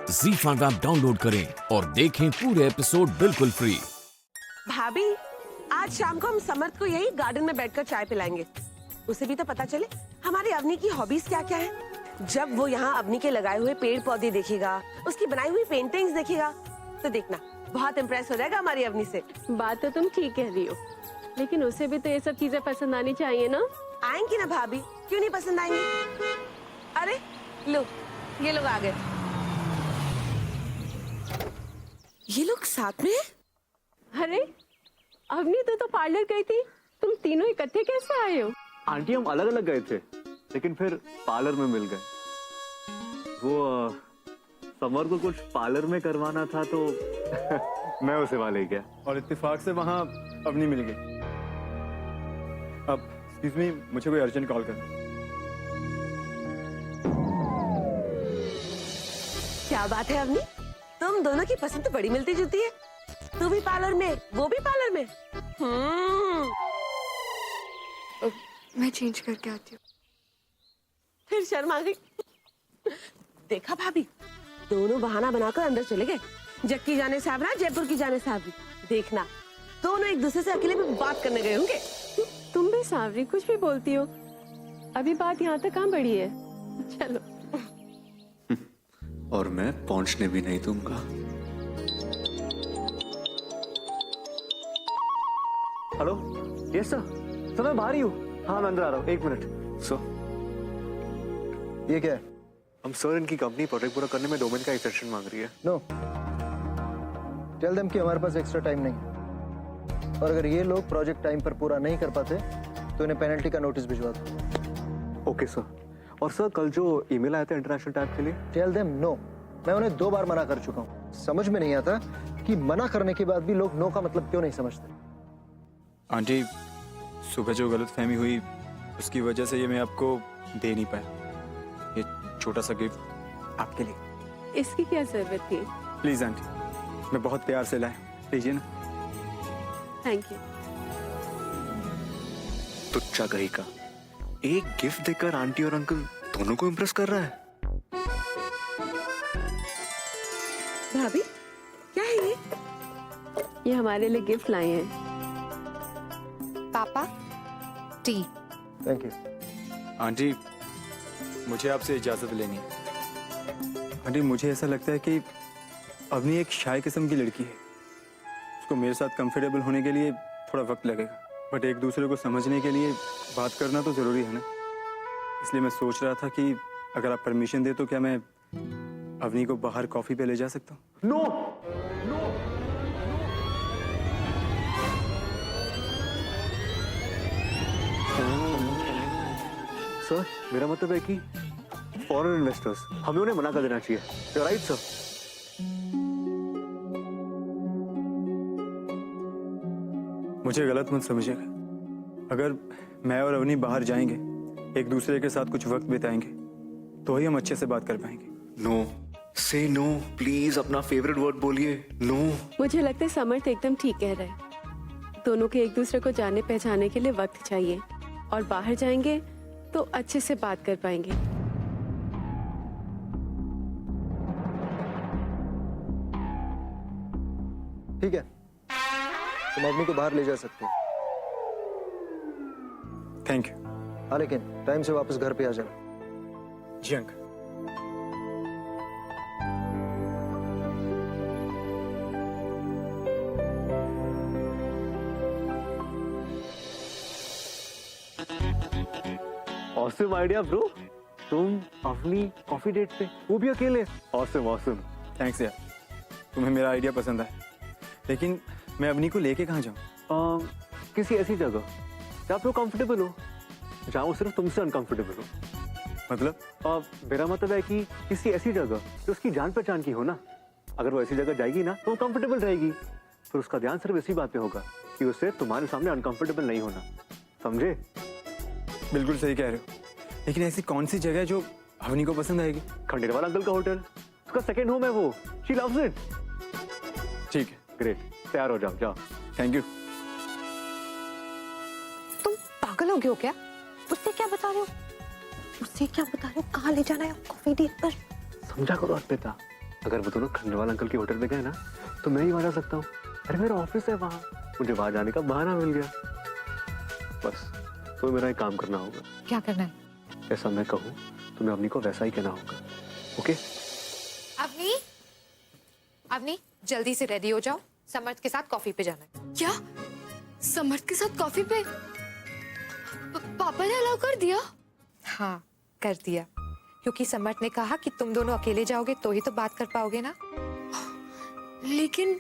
ZEE5 app download करें और देखें पूरे एपिसोड बिल्कुल फ्री। भाभी, आज शाम को हम समर्थ को यही गार्डन में बैठकर चाय पिलाएंगे। उसे भी तो पता चले हमारी अवनी की हॉबीज क्या क्या है। जब वो यहाँ अवनी के लगाए हुए पेड़ पौधे देखेगा, उसकी बनाई हुई पेंटिंग्स देखेगा, तो देखना बहुत इम्प्रेस हो जाएगा हमारी अवनी से। बात तो तुम ठीक कह रही हो, लेकिन उसे भी तो ये सब चीजें पसंद आनी चाहिए ना। आएंगी ना भाभी, क्यों नहीं पसंद आएंगी। अरे लो, ये लोग आ गए। ये लोग साथ में हैं? अरे अवनी तो पार्लर गई थी, तुम तीनों इकट्ठे कैसे आए हो? आंटी हम अलग अलग गए थे, लेकिन फिर पार्लर में मिल गए। वो समर को कुछ पार्लर में करवाना था तो मैं उसे वहां ले गया और इत्तेफाक से वहां अवनी मिल गई। अब एक्सक्यूज मी, मुझे कोई अर्जेंट कॉल करना। क्या बात है अवनी, तुम दोनों की पसंद तो बड़ी मिलती जुलती है। तू भी पार्लर में, वो भी पार्लर में। मैं चेंज करके आती हूँ। फिर शर्म आ गई। देखा भाभी, दोनों बहाना बनाकर अंदर चले गए। जक्की जाने साहबरा, जयपुर की जाने साहबरी। देखना दोनों एक दूसरे से अकेले में बात करने गए होंगे। तुम भी सावरी कुछ भी बोलती हो, अभी बात यहाँ तक कहाँ बढ़ी है। चलो। और मैं पहुंचने भी नहीं दूंगा। हेलो, यस सर, मैं बाहर ही हूँ। हाँ मैं अंदर आ रहा हूँ, 1 मिनट। सर ये क्या है? हम सर इनकी कंपनी प्रोजेक्ट पूरा करने में 2 महीने का एक्सटेंशन मांग रही है। नो, टेल देम कि हमारे पास एक्स्ट्रा टाइम नहीं है, और अगर ये लोग प्रोजेक्ट टाइम पर पूरा नहीं कर पाते तो इन्हें पेनल्टी का नोटिस भिजवा दो। Okay sir. और सर कल जो ईमेल आया था इंटरनेशनल टैब के लिए, टेल देम नो। मैं उन्हें 2 बार मना कर चुका हूँ। समझ में नहीं आता कि मना करने के बाद भी लोग नो का मतलब क्यों नहीं समझते। आंटी, सुबह जो गलतफहमी हुई उसकी वजह से ये मैं आपको दे नहीं पाया। ये छोटा सा गिफ्ट आपके लिए। इसकी क्या जरूरत थी? प्लीज आंटी, मैं बहुत प्यार से लाया, लीजिए ना। Thank you. तुच्चा गई का एक गिफ्ट देकर आंटी और अंकल दोनों को इम्प्रेस कर रहा है। भाभी, क्या है ये हमारे लिए गिफ्ट लाए हैं। पापा, टी। Thank you. आंटी, मुझे आपसे इजाजत लेनी है। आंटी, मुझे ऐसा लगता है कि अवनी एक शाय किस्म की लड़की है। उसको मेरे साथ कंफर्टेबल होने के लिए थोड़ा वक्त लगेगा, बट एक दूसरे को समझने के लिए बात करना तो जरूरी है ना। इसलिए मैं सोच रहा था कि अगर आप परमिशन दे तो क्या मैं अवनी को बाहर कॉफी पे ले जा सकता हूँ? नो, सर मेरा मतलब है कि फॉरेन इन्वेस्टर्स, हमें उन्हें मना कर देना चाहिए। Right sir. मुझे गलत मत समझिएगा। अगर मैं और अवनी बाहर जाएंगे, एक दूसरे के साथ कुछ वक्त बिताएंगे, तो ही हम अच्छे से बात कर पाएंगे। नो, से नो प्लीज। अपना फेवरेट वर्ड बोलिए, नो। मुझे लगता है समर्थ एकदम ठीक कह रहा है। दोनों के एक दूसरे को जाने पहचाने के लिए वक्त चाहिए, और बाहर जाएंगे तो अच्छे से बात कर पाएंगे। ठीक है, तुम अवनी को बाहर ले जा सकते हो। Thank you. हाँ, लेकिन टाइम से वापस घर पे आ जाना। जी अंकल। Awesome idea bro. तुम अपनी कॉफी डेट पे, वो भी अकेले। Awesome awesome. थैंक्स यार, तुम्हें मेरा आइडिया पसंद आया। लेकिन मैं अवनी को लेके कहाँ जाऊँ? किसी ऐसी जगह जहाँ पे कंफर्टेबल हो, जहाँ वो सिर्फ तुमसे अनकंफर्टेबल हो। मतलब? मेरा मतलब है कि किसी ऐसी जगह जो उसकी जान पहचान की हो ना। अगर वो ऐसी जगह जाएगी ना तो वो कंफर्टेबल रहेगी। फिर उसका ध्यान सिर्फ इसी बात पे होगा कि उसे तुम्हारे सामने अनकंफर्टेबल नहीं होना। समझे? बिल्कुल सही कह रहे हो, लेकिन ऐसी कौन सी जगह है जो अवनी को पसंद आएगी? खंडेलवाल अंकल का होटल, उसका सेकंड होम है वो। She loves it. ठीक है, ग्रेट, तैयार हो जाओ, जाओ। Thank you. तुम पागल हो गए हो क्या? उससे क्या बता रहे हो? उससे क्या बता रहे हो? कहाँ ले जाना है कॉफी डेट पर? समझा करो अर्पिता, अगर वो दोनों खंडेवाल अंकल के होटल में गए ना तो मैं ही वहां जा सकता हूँ। अरे मेरा ऑफिस है वहां, मुझे वहां जाने का बहाना मिल गया। बस तो मेरा एक काम करना होगा। क्या करना है? जैसा मैं कहूँ तुम्हें अवनी को वैसा ही कहना होगा। ओके? अवनी, अवनी जल्दी से रेडी हो जाओ, समर्थ के साथ कॉफी पे जाना है। क्या? समर्थ के साथ कॉफी पे? पापा ने अलाउ कर दिया? हाँ कर दिया, क्योंकि समर्थ ने कहा कि तुम दोनों अकेले जाओगे तो ही तो बात कर पाओगे ना। लेकिन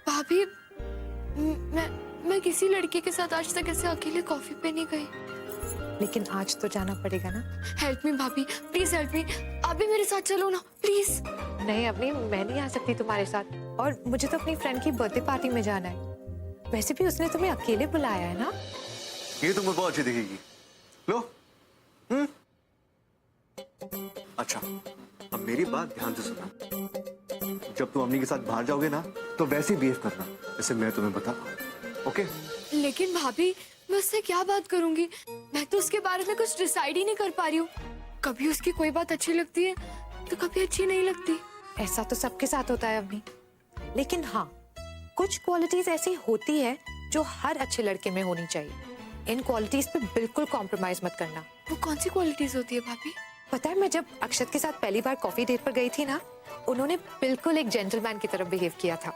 भाभी, मैं किसी लड़के के साथ आज तक ऐसे अकेले कॉफी पे नहीं गई। लेकिन आज तो जाना पड़ेगा ना। हेल्प मी भाभी, प्लीज हेल्प मी। आप भी मेरे साथ चलो ना प्लीज। नहीं अवनी, मैं नहीं आ सकती तुम्हारे साथ, और मुझे तो अपनी फ्रेंड की बर्थडे पार्टी में जाना है। वैसे भी उसने तुम्हें अकेले बुलाया है ना। ये तुम्हें बहुत अच्छी दिखेगी। लो। अच्छा, अब मेरी बात ध्यान से सुनना। जब तुम अवनी के साथ बाहर जाओगे ना तो वैसे बिहेव करना जैसे मैं तुम्हें बता रहा हूं। ओके? लेकिन भाभी, मैं उससे क्या बात करूंगी? मैं तो उसके बारे में कुछ डिसाइड ही नहीं कर पा रही हूँ। कभी उसकी कोई बात अच्छी लगती है तो कभी अच्छी नहीं लगती। ऐसा तो सबके साथ होता है अवनी, लेकिन हाँ कुछ क्वालिटीज ऐसी होती है जो हर अच्छे लड़के में होनी चाहिए। इन क्वालिटीज पे बिल्कुल कॉम्प्रोमाइज मत करना। वो कौन सी क्वालिटीज होती है भाभी? पता है, मैं जब अक्षत के साथ पहली बार कॉफी डेट पर गई थी ना, उन्होंने बिल्कुल एक जेंटलमैन की तरफ बिहेव किया था।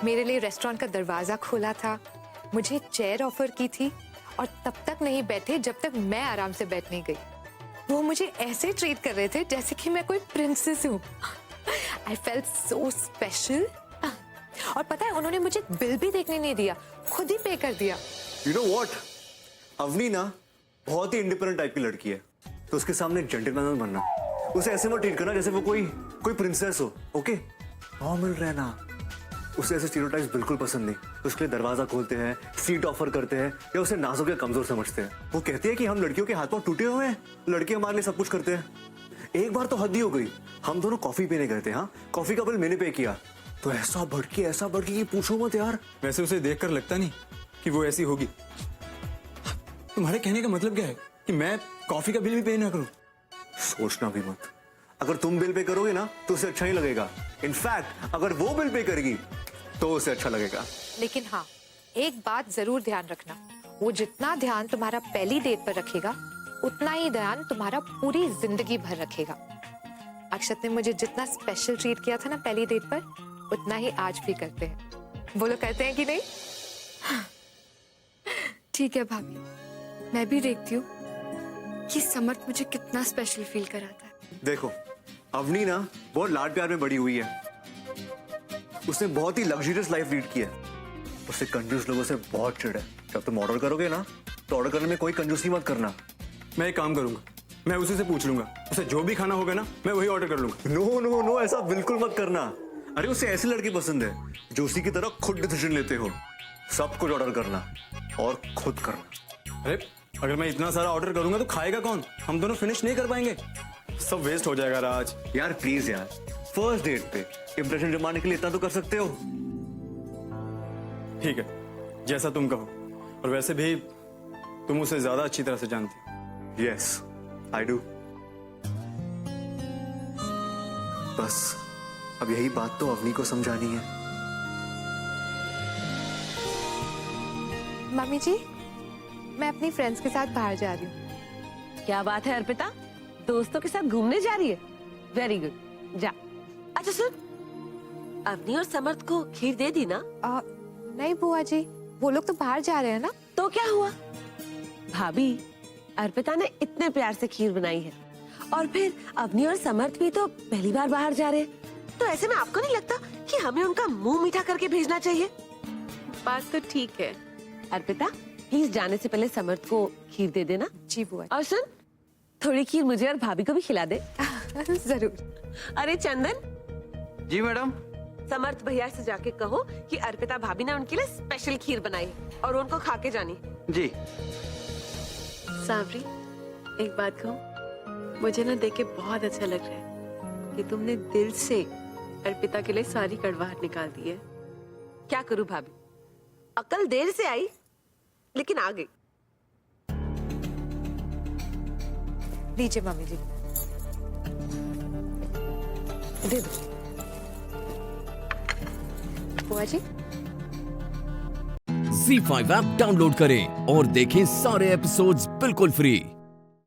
मेरे लिए रेस्टोरेंट का दरवाजा खोला था, मुझे चेयर ऑफर की थी, और तब तक नहीं बैठे जब तक मैं आराम से बैठ नहीं गई। वो मुझे ऐसे ट्रीट कर रहे थे जैसे कि मैं कोई प्रिंसेस हूँ। I felt so special. और पता है, उन्होंने मुझे बिल भी देखने नहीं दिया, खुद ही पे कर दिया। You know what? अवनी ना बहुत ही इंडिपेंडेंट टाइप की लड़की है, तो उसके सामने जेंटलमैन मत बनना। उसे ऐसे मत ट्रीट करना जैसे वो कोई प्रिंसेस हो। ओके? नॉर्मल रहना। उसे ऐसे स्टीरियोटाइप्स बिल्कुल पसंद नहीं। तो उसके लिए दरवाजा खोलते हैं, सीट ऑफर करते हैं, या उसे नाजुक या कमजोर समझते हैं। वो कहती है कि हम लड़कियों के हाथ पांव टूटे हुए हैं, लड़के हमारे लिए सब कुछ करते हैं। एक बार तो हद ही हो गई। हम दोनों कॉफी पीने गए थे। हाँ, कॉफी का बिल मैंने पे किया, तो ऐसा भड़की कि पूछो मत यार। वैसे उसे देखकर लगता नहीं कि वो ऐसी होगी। तुम्हारे कहने का मतलब क्या है कि मैं कॉफी का बिल भी पे ना करूं? सोचना भी मत। अगर तुम बिल पे करोगे ना तो उसे अच्छा ही लगेगा। इनफैक्ट अगर वो बिल पे करेगी तो उसे अच्छा लगेगा। लेकिन हाँ, एक बात जरूर ध्यान रखना, वो जितना ध्यान तुम्हारा पहली डेट पर रखेगा उतना ही ध्यान तुम्हारा पूरी जिंदगी भर रखेगा। अक्षत ने मुझे जितना स्पेशल ट्रीट किया था ना पहली डेट पर, उतना ही आज भी करते हैं। वो लोग करते हैं कि नहीं? ठीक है भाभी, मैं भी देखती हूँ कि समर्थ मुझे कितना स्पेशल फील कराता है। देखो, अवनी ना बहुत लाड प्यार में बड़ी हुई है। उसने बहुत ही लग्जरियस लाइफ लीड की है। उससे कंजूस लोगों से बहुत चिढ़ है। जब तुम ऑर्डर करोगे ना तो ऑर्डर करने में कोई कंजूसी मत करना। मैं एक काम करूंगा, मैं उसी से पूछ लूंगा, उसे जो भी खाना होगा ना मैं वही ऑर्डर कर लूंगा। नो नो नो, ऐसा बिल्कुल मत करना। अरे उसे ऐसी लड़की पसंद है जो उसी की तरह खुद डिसीजन लेते हो। सब कुछ ऑर्डर करना और खुद करना। अरे अगर मैं इतना सारा ऑर्डर करूंगा तो खाएगा कौन? हम दोनों फिनिश नहीं कर पाएंगे, सब वेस्ट हो जाएगा राज। यार प्लीज यार, फर्स्ट डेट पे इंप्रेशन जमाने के लिए इतना तो कर सकते हो। ठीक है, जैसा तुम कहो। और वैसे भी तुम उसे ज्यादा अच्छी तरह से जानती हो। Yes I do. बस अब यही बात तो अवनी को समझानी है। मम्मी जी, मैं अपनी फ्रेंड्स के साथ बाहर जा रही हूँ। क्या बात है अर्पिता, दोस्तों के साथ घूमने जा रही है? वेरी गुड, जा। अच्छा सुन, अवनी और समर्थ को खीर दे दी ना? नहीं बुआ जी, वो लोग तो बाहर जा रहे हैं ना। तो क्या हुआ? भाभी, अर्पिता ने इतने प्यार से खीर बनाई है, और फिर अवनी और समर्थ भी तो पहली बार बाहर जा रहे हैं, तो ऐसे में आपको नहीं लगता कि हमें उनका मुंह मीठा करके भेजना चाहिए? बात तो ठीक है। अर्पिता, प्लीज जाने से पहले समर्थ को खीर दे देना। जी बुआ और सुन, थोड़ी खीर मुझे और भाभी को भी खिला दे। जरूर। अरे चंदन। जी मैडम। समर्थ भैया से जाके कहो कि अर्पिता भाभी ने उनके लिए स्पेशल खीर बनाई है और उनको खा के जानी। जी। सावरी, एक बात कहूँ, मुझे ना देख के बहुत अच्छा लग रहा है कि तुमने दिल से अर्पिता के लिए सारी कड़वाहट निकाल दी है। क्या करूं भाभी, अकल देर से आई लेकिन आ गई। लीजिए मम्मी जी, दे दो। बुआ जी। Z5 ऐप डाउनलोड करें और देखें सारे एपिसोड्स बिल्कुल फ्री।